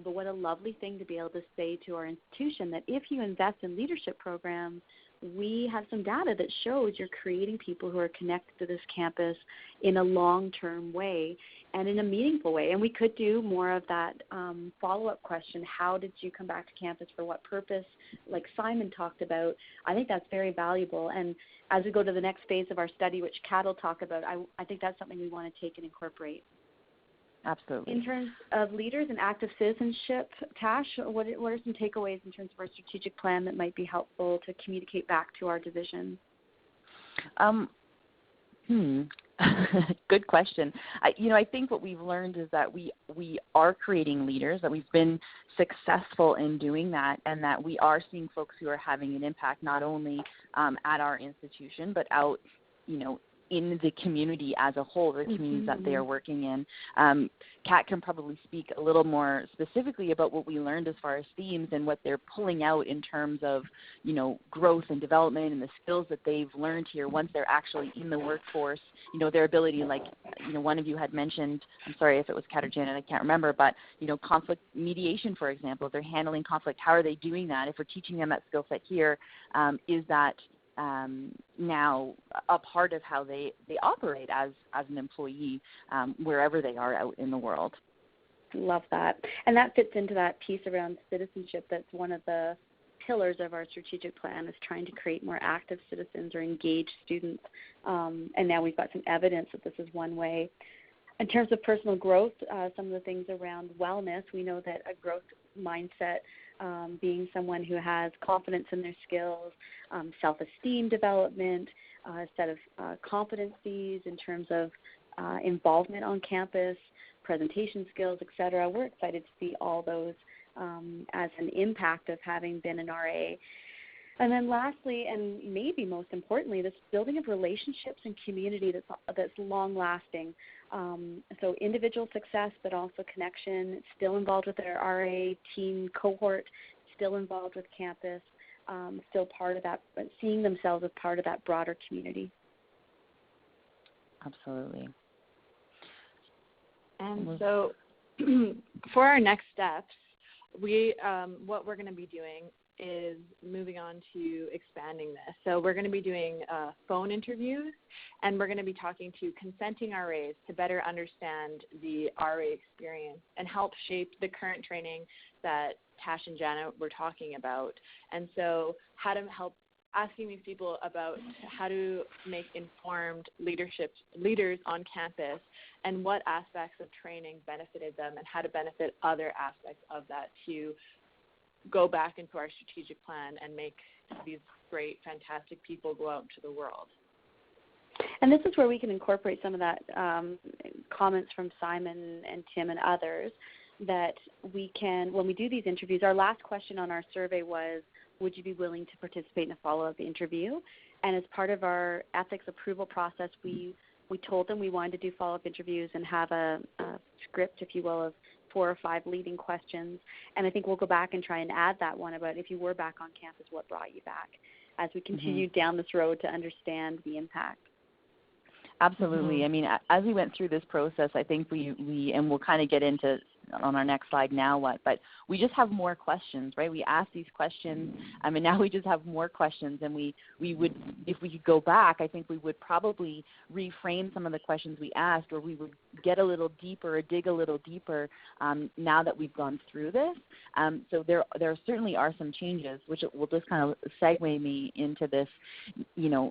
But what a lovely thing to be able to say to our institution that if you invest in leadership programs, we have some data that shows you're creating people who are connected to this campus in a long-term way and in a meaningful way. And we could do more of that follow-up question, how did you come back to campus, for what purpose, like Simon talked about. I think that's very valuable. And as we go to the next phase of our study, which Kat will talk about, I think that's something we want to take and incorporate. Absolutely. In terms of leaders and active citizenship, Tash, what are some takeaways in terms of our strategic plan that might be helpful to communicate back to our division? Good question. I think what we've learned is that we are creating leaders, that we've been successful in doing that, and that we are seeing folks who are having an impact not only at our institution, but out, in the community as a whole, the communities that they are working in. Kat can probably speak a little more specifically about what we learned as far as themes and what they're pulling out in terms of, growth and development and the skills that they've learned here once they're actually in the workforce, their ability, one of you had mentioned, I'm sorry if it was Kat or Janet, I can't remember, but, conflict mediation, for example, if they're handling conflict, how are they doing that? If we're teaching them that skill set here, is that now a part of how they operate as an employee wherever they are out in the world. Love that. And that fits into that piece around citizenship. That's one of the pillars of our strategic plan, is trying to create more active citizens or engaged students. And now we've got some evidence that this is one way. In terms of personal growth, some of the things around wellness, we know that a growth mindset, being someone who has confidence in their skills, self-esteem development, a set of competencies in terms of involvement on campus, presentation skills, etc. We're excited to see all those as an impact of having been an RA. And then lastly, and maybe most importantly, this building of relationships and community that's long-lasting. So individual success, but also connection, still involved with their RA team cohort, still involved with campus, still part of that, but seeing themselves as part of that broader community. Absolutely. And so for our next steps, what we're going to be doing is moving on to expanding this. So we're going to be doing phone interviews, and we're going to be talking to consenting RAs to better understand the RA experience and help shape the current training that Tash and Janet were talking about. And so how to help asking these people about how to make informed leaders on campus, and what aspects of training benefited them and how to benefit other aspects of that to go back into our strategic plan and make these great, fantastic people go out into the world. And this is where we can incorporate some of that comments from Simon and Tim and others, that we can, when we do these interviews, our last question on our survey was, would you be willing to participate in a follow-up interview? And as part of our ethics approval process, we told them we wanted to do follow-up interviews and have a script, if you will, of 4 or 5 leading questions. And I think we'll go back and try and add that one about if you were back on campus, what brought you back, as we continue down this road to understand the impact. Absolutely. I mean, as we went through this process, I think we and we'll kind of get into on our next slide, now what? But we just have more questions, right? We ask these questions, and now we just have more questions. And we would, if we could go back, I think we would probably reframe some of the questions we asked, or we would get a little deeper or dig a little deeper now that we've gone through this. So there certainly are some changes, which will just kind of segue me into this,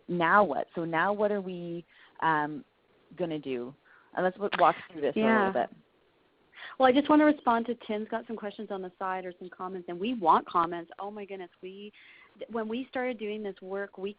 now what? So now what are we going to do? And let's walk through this a little bit. Well, I just want to respond to Tim's got some questions on the side or some comments, and we want comments. Oh my goodness, when we started doing this work, we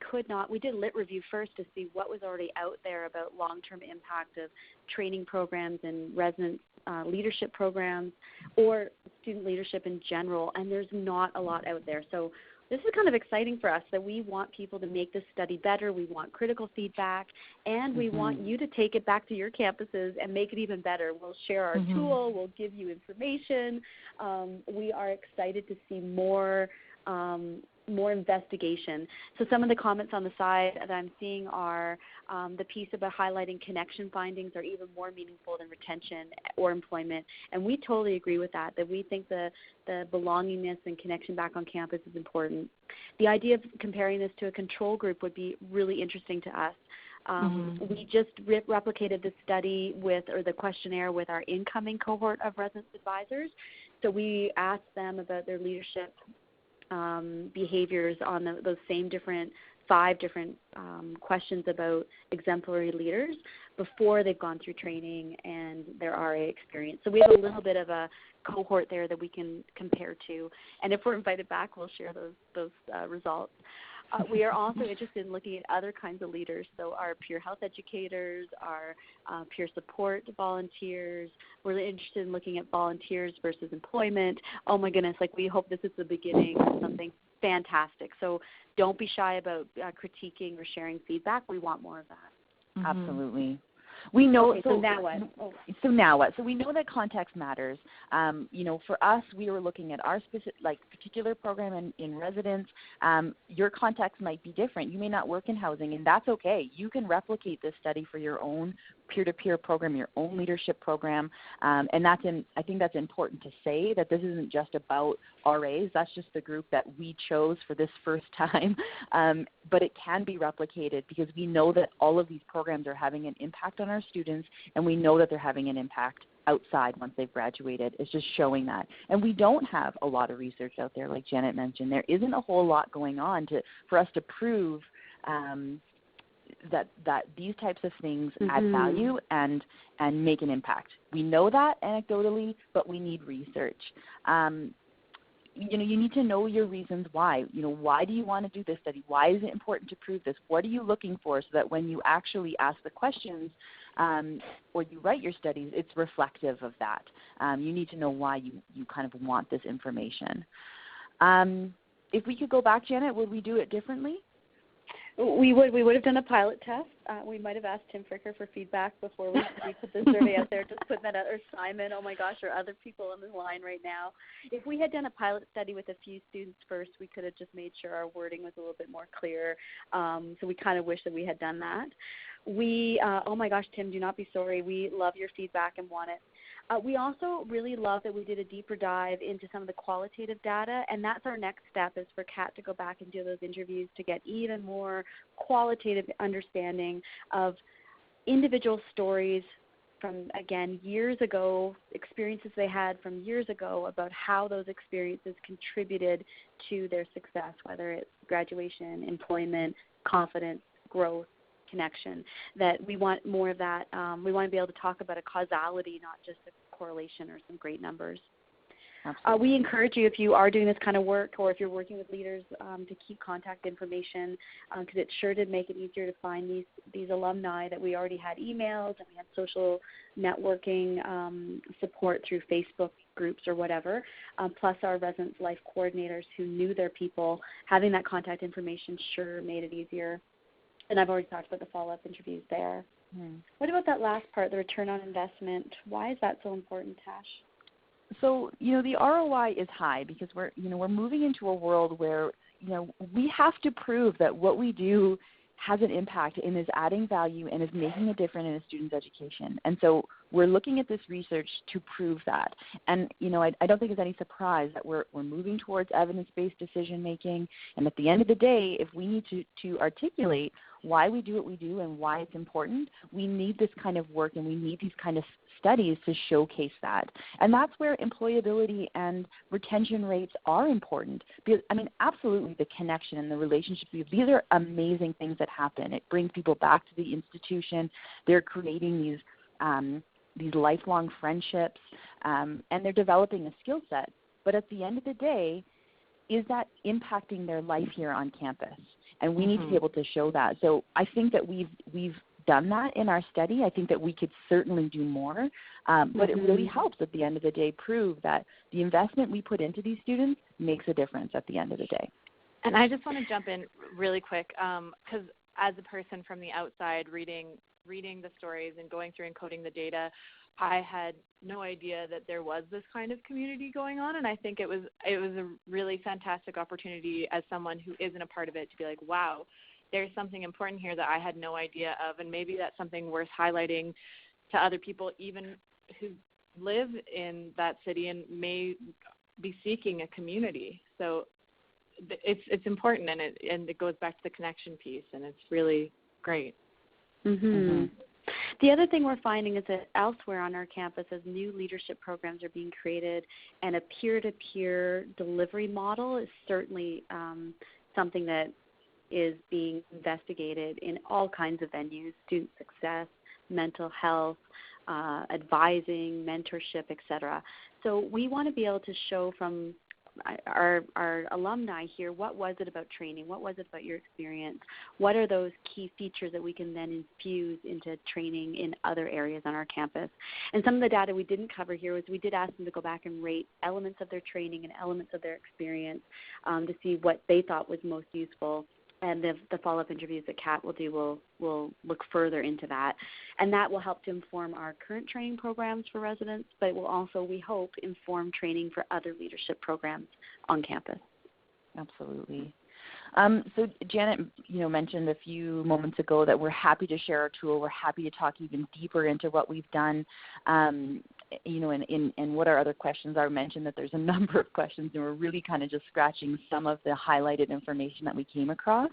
did lit review first to see what was already out there about long-term impact of training programs and resident leadership programs or student leadership in general, and there's not a lot out there. So this is kind of exciting for us that we want people to make this study better. We want critical feedback, and we want you to take it back to your campuses and make it even better. We'll share our tool. We'll give you information. We are excited to see more investigation. So some of the comments on the side that I'm seeing are the piece about highlighting connection findings are even more meaningful than retention or employment. And we totally agree with that we think the belongingness and connection back on campus is important. The idea of comparing this to a control group would be really interesting to us. We just replicated the study or the questionnaire with our incoming cohort of residence advisors. So we asked them about their leadership behaviors on those same 5 different questions about exemplary leaders before they've gone through training and their RA experience. So we have a little bit of a cohort there that we can compare to. And if we're invited back, we'll share those results. We are also interested in looking at other kinds of leaders, so our peer health educators, our peer support volunteers. We're interested in looking at volunteers versus employment. Oh my goodness, we hope this is the beginning of something fantastic. So don't be shy about critiquing or sharing feedback. We want more of that. Absolutely. We know. Okay, so now what? So now what? So we know that context matters. For us, we were looking at our particular program in residence. Your context might be different. You may not work in housing, and that's okay. You can replicate this study for your own peer-to-peer program, your own leadership program, and I think that's important to say that this isn't just about RAs. That's just the group that we chose for this first time, but it can be replicated because we know that all of these programs are having an impact on our students, and we know that they're having an impact outside once they've graduated. It's just showing that. And we don't have a lot of research out there, like Janet mentioned. There isn't a whole lot going on for us to prove that these types of things add value and make an impact. We know that anecdotally, but we need research. You need to know your reasons why. Why do you want to do this study? Why is it important to prove this? What are you looking for so that when you actually ask the questions or you write your studies, it's reflective of that. You need to know why you kind of want this information. If we could go back, Janet, would we do it differently? We would have done a pilot test. We might have asked Tim Fricker for feedback before we put the survey out there. Just put that out, or Simon, oh my gosh, or other people on the line right now. If we had done a pilot study with a few students first, we could have just made sure our wording was a little bit more clear. So we kind of wish that we had done that. Oh my gosh, Tim, do not be sorry. We love your feedback and want it. We also really love that we did a deeper dive into some of the qualitative data, and that's our next step is for Kat to go back and do those interviews to get even more qualitative understanding of individual stories from, again, years ago, experiences they had from years ago about how those experiences contributed to their success, whether it's graduation, employment, confidence, growth, connection, that we want more of that. We want to be able to talk about a causality, not just a correlation or some great numbers. We encourage you, if you are doing this kind of work or if you're working with leaders, to keep contact information because it sure did make it easier to find these alumni that we already had emails and we had social networking support through Facebook groups or whatever, plus our residence life coordinators who knew their people. Having that contact information sure made it easier. And I've already talked about the follow-up interviews there. What about that last part, the return on investment? Why is that so important, Tash? So, the ROI is high because we're moving into a world where, we have to prove that what we do has an impact and is adding value and is making a difference in a student's education. And so we're looking at this research to prove that. And, I don't think it's any surprise that we're moving towards evidence-based decision-making. And at the end of the day, if we need to articulate why we do what we do and why it's important, we need this kind of work and we need these kind of studies to showcase that. And that's where employability and retention rates are important. Because, absolutely the connection and the relationship, these are amazing things that happen. It brings people back to the institution. They're creating these lifelong friendships, and they're developing a skill set. But at the end of the day, is that impacting their life here on campus? And we need to be able to show that. So I think that we've done that in our study. I think that we could certainly do more, but it really helps at the end of the day prove that the investment we put into these students makes a difference at the end of the day. And I just want to jump in really quick because as a person from the outside reading the stories and going through and coding the data, I had no idea that there was this kind of community going on, and I think it was a really fantastic opportunity as someone who isn't a part of it to be like, wow, there's something important here that I had no idea of, and maybe that's something worth highlighting to other people even who live in that city and may be seeking a community. So it's important, and it goes back to the connection piece, and it's really great. The other thing we're finding is that elsewhere on our campus, as new leadership programs are being created, and a peer-to-peer delivery model is certainly something that is being investigated in all kinds of venues: student success, mental health, advising, mentorship, etc. So we want to be able to show from our alumni here, what was it about training? What was it about your experience? What are those key features that we can then infuse into training in other areas on our campus? And some of the data we didn't cover here was we did ask them to go back and rate elements of their training and elements of their experience to see what they thought was most useful. And the follow-up interviews that Kat will do will look further into that. And that will help to inform our current training programs for residents, but it will also, we hope, inform training for other leadership programs on campus. Absolutely. So Janet, mentioned a few moments ago that we're happy to share our tool. We're happy to talk even deeper into what we've done, and what our other questions are. I mentioned that there's a number of questions, and we're really kind of just scratching some of the highlighted information that we came across.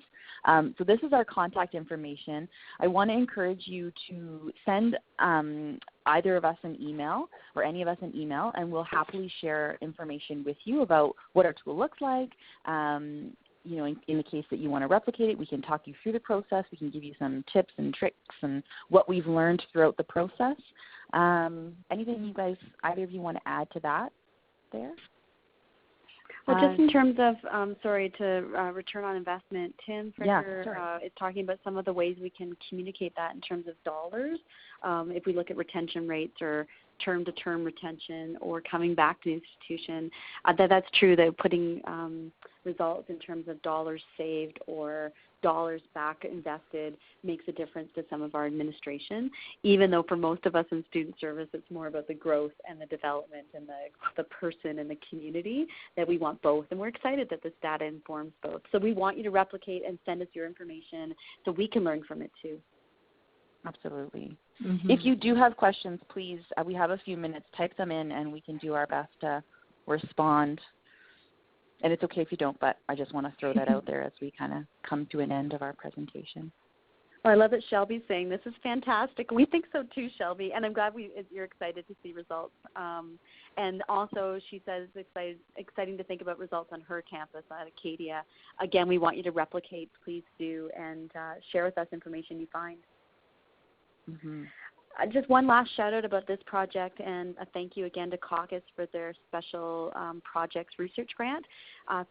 So this is our contact information. I want to encourage you to send either of us an email or any of us an email, and we'll happily share information with you about what our tool looks like. In the case that you want to replicate it, we can talk you through the process. We can give you some tips and tricks and what we've learned throughout the process. Anything you guys, either of you, want to add to that there? Well, just in terms of, return on investment, Tim Fricker is talking about some of the ways we can communicate that in terms of dollars. If we look at retention rates or term-to-term retention or coming back to the institution, that's true that putting results in terms of dollars saved or dollars back invested makes a difference to some of our administration, even though for most of us in student service it's more about the growth and the development and the person and the community, that we want both. And we're excited that this data informs both. So we want you to replicate and send us your information so we can learn from it too. Absolutely. If you do have questions, please, we have a few minutes, type them in and we can do our best to respond. And it's okay if you don't, but I just want to throw that out there as we kind of come to an end of our presentation. Well, I love that Shelby's saying this is fantastic. We think so too, Shelby, and I'm glad you're excited to see results. And also, she says it's exciting to think about results on her campus at Acadia. Again, we want you to replicate. Please do, and share with us information you find. Just one last shout out about this project, and a thank you again to Caucus for their special projects research grant.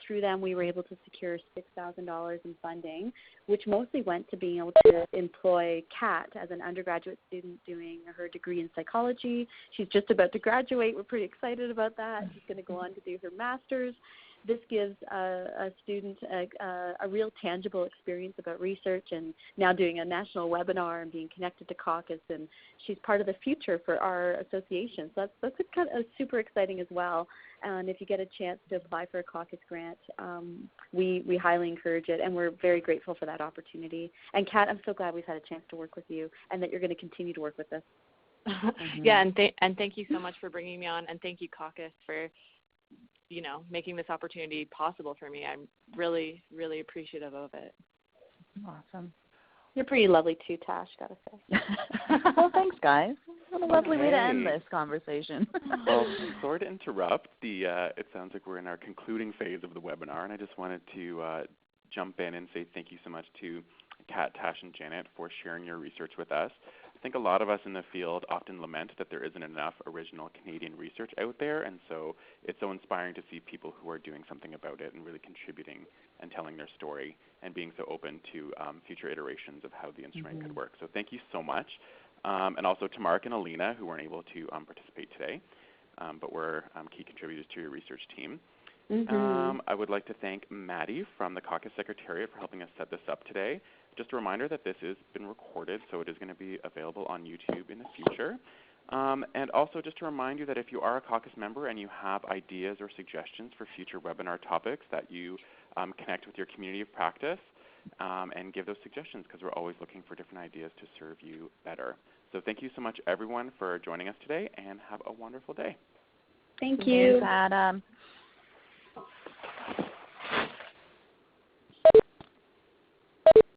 Through them, we were able to secure $6,000 in funding, which mostly went to being able to employ Kat as an undergraduate student doing her degree in psychology. She's just about to graduate. We're pretty excited about that. She's going to go on to do her master's. This gives a student a real tangible experience about research, and now doing a national webinar and being connected to Caucus, and she's part of the future for our association. So that's kind of super exciting as well. And if you get a chance to apply for a Caucus grant, we highly encourage it, and we're very grateful for that opportunity. And Kat, I'm so glad we've had a chance to work with you and that you're going to continue to work with us. Yeah, and thank you so much for bringing me on, and thank you, Caucus, for making this opportunity possible for me. I'm really, really appreciative of it. Awesome. You're pretty lovely too, Tash, gotta say. Well, thanks, guys. What a lovely way to end this conversation. Well, sorry to interrupt. It sounds like we're in our concluding phase of the webinar, and I just wanted to jump in and say thank you so much to Kat, Tash, and Janet for sharing your research with us. I think a lot of us in the field often lament that there isn't enough original Canadian research out there, and so it's so inspiring to see people who are doing something about it and really contributing and telling their story and being so open to future iterations of how the instrument could work. So thank you so much. And also to Mark and Alina, who weren't able to participate today, but were key contributors to your research team. I would like to thank Maddie from the Caucus Secretariat for helping us set this up today. Just a reminder that this has been recorded, so it is going to be available on YouTube in the future. And also just to remind you that if you are a Caucus member and you have ideas or suggestions for future webinar topics, that you connect with your community of practice and give those suggestions, because we're always looking for different ideas to serve you better. So thank you so much, everyone, for joining us today, and have a wonderful day. Thank you. Thanks, Adam.